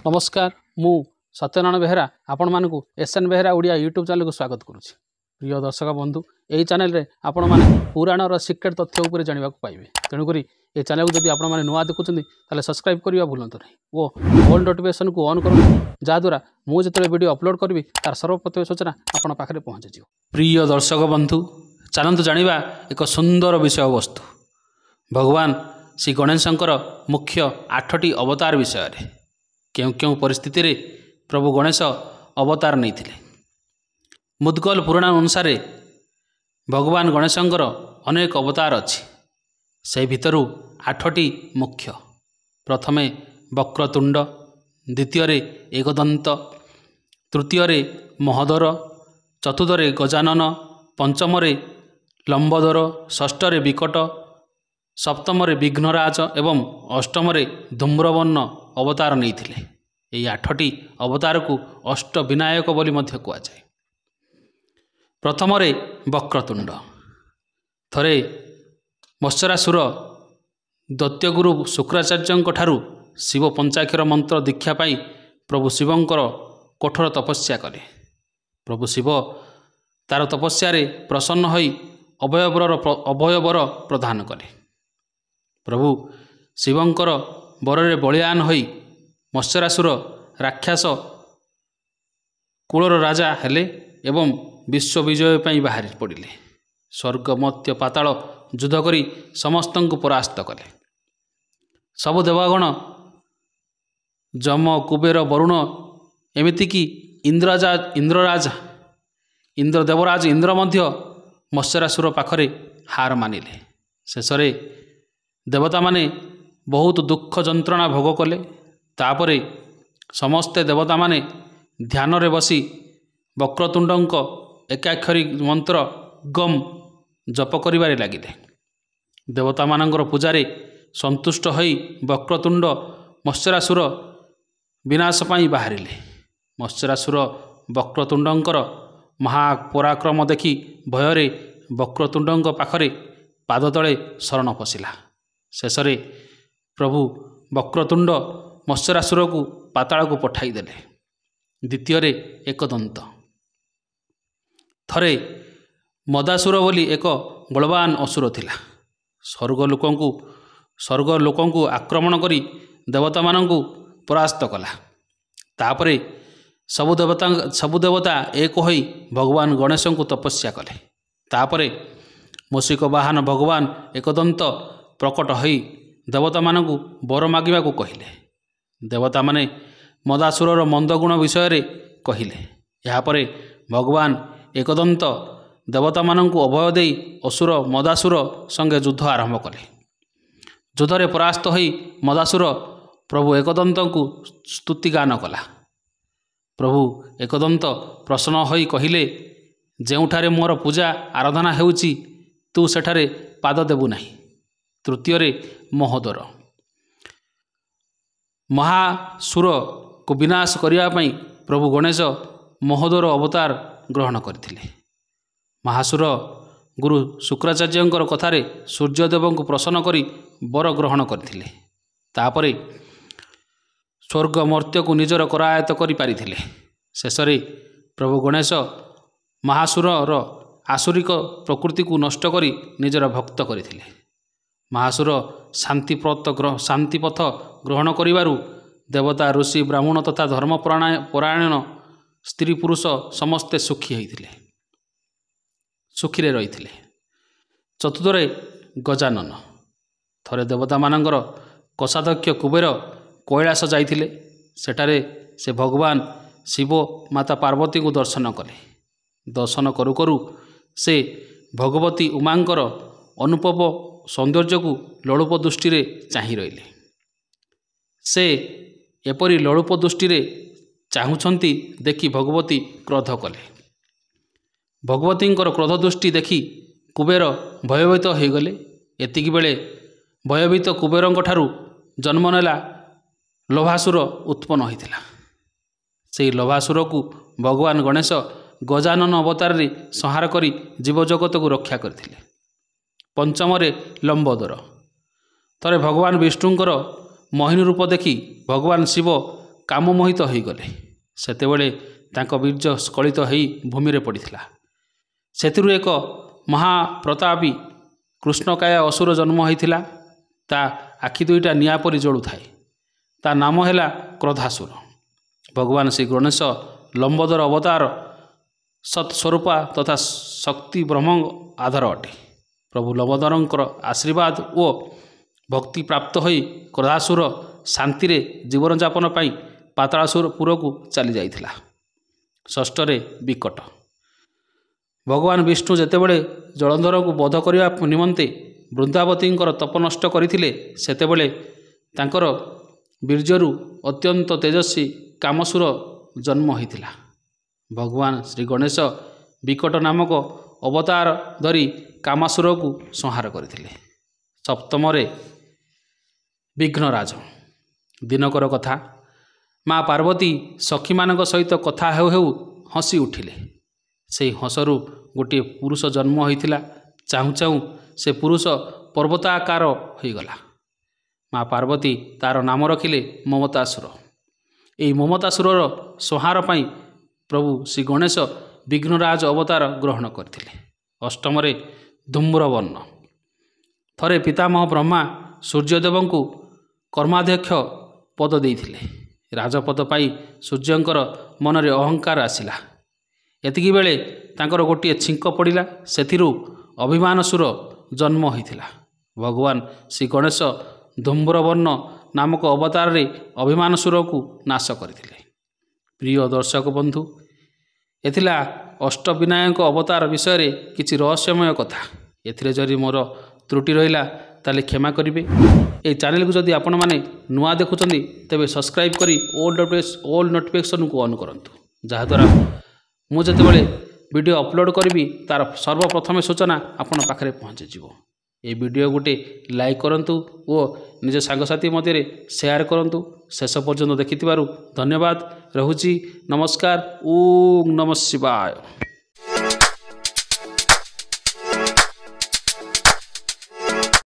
नमस्कार मु सत्यनारायण बेहरा आपण मानकु S N Behera Odia YouTube channel को स्वागत करुछि। प्रिय दर्शक बंधु यही चैनल रे आपण माने पुराणर सिक्रेट तथ्य उपर जानिबा को पाइबे। तेणुकरी ये चैनल को जदि आपण माने नुआ देखुछन्ती ताले सब्सक्राइब करिया भूलंतु नहीं ओ ऑल नोटिफिकेशन को ऑन करू जा द्वारा मु जतले वीडियो अपलोड करबी तार सर्वप्रथम सूचना आपण पाखरे पहुंच जिवो। प्रिय दर्शक बंधु चलंतु जानिबा एक सुंदर विषय वस्तु भगवान श्री गणेशंकर मुख्य 8टी अवतार विषय रे क्यों क्यों परिस्थिति रे प्रभु गणेश अवतार नहीं थिले। मुद्गल पुराण अनुसार भगवान गणेशंकर अनेक अवतार अच्छी से भितरु 8टी मुख्य। प्रथमे वक्रतुंड, द्वितीय एकदंत, तृतीय महोदर, चतुर्थ गजानन, पंचम लंबोदर, षष्ठ विकट, सप्तम विघ्नराज एवं अष्टम धूम्रवर्ण अवतार नहीं थिले। यही 8टी अवतार को अष्ट विनायक बोली मध्य कुआ जाए। प्रथम वक्रतुंड थरे मत्स्यरासुर दैत्यगुरु शुक्राचार्य ठारू शिव पंचाक्षर मंत्र दीक्षा पाई प्रभु शिवंकर कठोर तपस्या कले। प्रभु शिव तार तपस्या प्रसन्न होई अभयवर प्रदान कले। प्रभु शिवंकर बरे बलियान होई मत्स्यरासुर राक्षस कूलर राजा हेले एवं विश्व विजय पाई बाहरी पड़िले। स्वर्ग मत्य पाताल युद्ध करी समस्त को परास्त कले। सबु देवगण जम कुबेर वरुण एमितिकी इंद्र देवराज इंद्र मध्य मत्स्यरासुर पाखरे हार मानिले। शेषरे देवता माने बहुत दुख जंत्रणा भोग कले। तापरे समस्ते देवता माने ध्यान रे बसी वक्रतुंडंक एकाक्षरी मंत्र गम जप करिबारे लागिले। देवता मानंकर पूजारे संतुष्ट होई वक्रतुंड मत्स्यरासुर विनाश पाई बाहरिले। मत्स्यरासुर वक्रतुंडंकर महापराक्रम देखि भୟରେ वक्रतुंडंक पाखरे पाद तले शरण पशिला। शेषरे प्रभु वक्रतुंड मत्स्यरासुर को पाताल को पठाई देले। द्वितीय एकदंत थरे मदासुर बोली एक बलवान असुर थिला। स्वर्ग लोकंकु आक्रमण करी देवता मानंकु परास्त कला। तापरे सबु देवता एक होई भगवान गणेश को तपस्या कले। तापरे मूषिक वाहन भगवान एकदंत प्रकट होई देवता मानंकु वर मागिबा को कहिले। देवता माने मदासुरर मंदगुण विषय रे कहिले। यापरे भगवान एकदंत देवता मानंकु अभय देई असुर मदासुर संगे युद्ध आरंभ कले। युद्धरे परास्त होई मदासुर प्रभु एकदंत को स्तुति गान कला। प्रभु एकदंत प्रसन्न होई कहिले, जेउठारे मोर पूजा आराधना हेउची तू सेठारे पाद देबु नाही। तृतीय महोदर महासुर को विनाश करिया पई प्रभु गणेश महोदर अवतार ग्रहण करथिले। महासुर गुरु शुक्राचार्यंकर कथारे सूर्यदेव को प्रसन्न करी वर ग्रहण करथिले। तापरे स्वर्ग मर्त्य को निजर करायत करि पारिथिले। शेषरे प्रभु गणेश महासुरर आसुरिक प्रकृति को नष्ट करी निजर भक्त करथिले। महासुर शांतिपथ ग्रहण करिबारु देवता ऋषि ब्राह्मण तथा धर्मपरायण स्त्री पुरुष समस्ते सुखी रही। चतुर्थ गजानन थरे देवता मानंकर कोषाध्यक्ष कुबेर कैलास जाइथिले। सेठारे से भगवान शिव माता पार्वती को दर्शन कले। दर्शन करू करू से भगवती उमांकर अनुपम सौंदर्य को लोलुप दृष्टि रे चाहि रहिले। से एपरी लोलुप दृष्टि रे चाहुछंती देखि भगवती क्रोध कले। भगवतींकर क्रोध दृष्टि देखि कुबेर भयभीत हो गले। एतिकी बेले भयभीत कुबेरंक ठारू जन्म नेला लोभासुर उत्पन्न होइथिला। सेही लोभासुर को भगवान गणेश गजानन अवतार रे संहार करी जीवजगत को रक्षा करथिले। पंचम लंबोदर थरे भगवान विष्णुंकर मोहिनी रूप देखि भगवान शिव କାମମୋହିତ ହୋଇଗଲେ। ସେତେବେଳେ ତାଙ୍କ ବୀର୍ଯ୍ୟ ସ୍ଖଳିତ ହୋଇ ଭୂମିରେ ପଡ଼ିଥିଲା। ସେଥିରୁ ଏକ ମହାପ୍ରତାପୀ କୃଷ୍ଣକାୟ ଅସୁର ଜନ୍ମ ହୋଇଥିଲା। ତା ଆଖି ଦୁଇଟା ନିଆଁ ପରି ଜଳୁଥାଏ। ତା ନାମ ହେଲା କ୍ରୋଧାସୁର। ଭଗବାନ ଶ୍ରୀ ଗଣେଶ ଲମ୍ବୋଦର ଅବତାର, ସତ୍ସ୍ୱରୂପା ତଥା ଶକ୍ତି ବ୍ରହ୍ମ ଆଧାର ଅଟେ। ପ୍ରଭୁ ଲମ୍ବୋଦରଙ୍କର ଆଶୀର୍ବାଦ ଓ ଭକ୍ତି ପ୍ରାପ୍ତ ହୋଇ କ୍ରୋଧାସୁର ଶାନ୍ତିରେ ଜୀବନଯାପନ ପାଇଁ ପାତାଳପୁରକୁ ଚାଲି ଯାଇଥିଲା। ଷଷ୍ଠରେ ବିକଟ। ଭଗବାନ ବିଷ୍ଣୁ ଯେତେବେଳେ ଜଳନ୍ଧରକୁ ବଧ କରିବା ନିମନ୍ତେ ବୃନ୍ଦାବତୀଙ୍କର ତପ ନଷ୍ଟ କରିଥିଲେ, ସେତେବେଳେ ତାଙ୍କର ବୀର୍ଯ୍ୟରୁ ଅତ୍ୟନ୍ତ ତେଜସ୍ୱୀ କାମସୁର ଜନ୍ମ ହୋଇଥିଲା। ଭଗବାନ ଶ୍ରୀ ଗଣେଶ ବିକଟ ନାମକ ଅବତାର ଧରି କାମାସୁରକୁ ସଂହାର କରିଥିଲେ। ସପ୍ତମରେ ବିଘ୍ନରାଜ। ଦିନକର କଥା, ମା ପାର୍ବତୀ ସଖୀମାନଙ୍କ ସହିତ କଥା ହେଉ ହେଉ ହସି ଉଠିଲେ। ସେହି ହସରୁ ଗୋଟିଏ ପୁରୁଷ ଜନ୍ମ ହୋଇଥିଲା। ଚାହୁଁ ଚାହୁଁ ସେ ପୁରୁଷ ପର୍ବତାକାର ହୋଇଗଲା। ମା ପାର୍ବତୀ ତାର ନାମ ରଖିଲେ ମମତାସୁର। ଏହି ମମତାସୁରର ସଂହାର ପାଇଁ ପ୍ରଭୁ ଶ୍ରୀ ଗଣେଶ ବିଘ୍ନରାଜ ଅବତାର ଗ୍ରହଣ କରିଥିଲେ। ଅଷ୍ଟମରେ ଧୂମ୍ରବର୍ଣ୍ଣ। ଥରେ ପିତାମହ ବ୍ରହ୍ମା ସୂର୍ଯ୍ୟଦେବଙ୍କୁ କର୍ମାଧ୍ୟକ୍ଷ ପଦ ଦେଇଥିଲେ। ରାଜପଦ ପାଇ ସୂର୍ଯ୍ୟଙ୍କର ମନରେ ଅହଙ୍କାର ଆସିଲା। ଏତିକିବେଳେ ତାଙ୍କର ଗୋଟିଏ ଛିଙ୍କ ପଡ଼ିଲା। ସେଥିରୁ ଅଭିମାନସୁର ଜନ୍ମ ହୋଇଥିଲା। ଭଗବାନ ଶ୍ରୀ ଗଣେଶ ଧୂମ୍ରବର୍ଣ୍ଣ ନାମକ ଅବତାରରେ ଅଭିମାନସୁରକୁ ନାଶ କରିଥିଲେ। ପ୍ରିୟ ଦର୍ଶକ ବନ୍ଧୁ, ଏଥିଲା ଅଷ୍ଟବିନାୟକ ଅବତାର ବିଷୟରେ କିଛି ରହସ୍ୟମୟ କଥା। ଏଥିରେ ଯଦି ମୋର ତ୍ରୁଟି ରହିଲା ତାହେଲେ କ୍ଷମା କରିବେ। ଏହି ଚ୍ୟାନେଲକୁ ଯଦି ଆପଣମାନେ ନୂଆ ଦେଖୁଛନ୍ତି ତେବେ ସବସ୍କ୍ରାଇବ୍ କରି ଅଲ୍ ନୋଟିଫିକେସନକୁ ଅନ୍ କରନ୍ତୁ, ଯାହାଦ୍ୱାରା ମୁଁ ଯେତେବେଳେ ଭିଡ଼ିଓ ଅପଲୋଡ଼ କରିବି ତାର ସର୍ବପ୍ରଥମେ ସୂଚନା ଆପଣ ପାଖରେ ପହଞ୍ଚିଯିବ। ଏହି ଭିଡ଼ିଓ ଗୋଟେ ଲାଇକ୍ କରନ୍ତୁ ଓ ନିଜ ସାଙ୍ଗସାଥି ମଧ୍ୟରେ ସେୟାର କରନ୍ତୁ। ଶେଷ ପର୍ଯ୍ୟନ୍ତ ଦେଖିଥିବାରୁ ଧନ୍ୟବାଦ। ରହୁଛି। ନମସ୍କାର। ଓମ୍ ନମଃ ଶିବାୟ।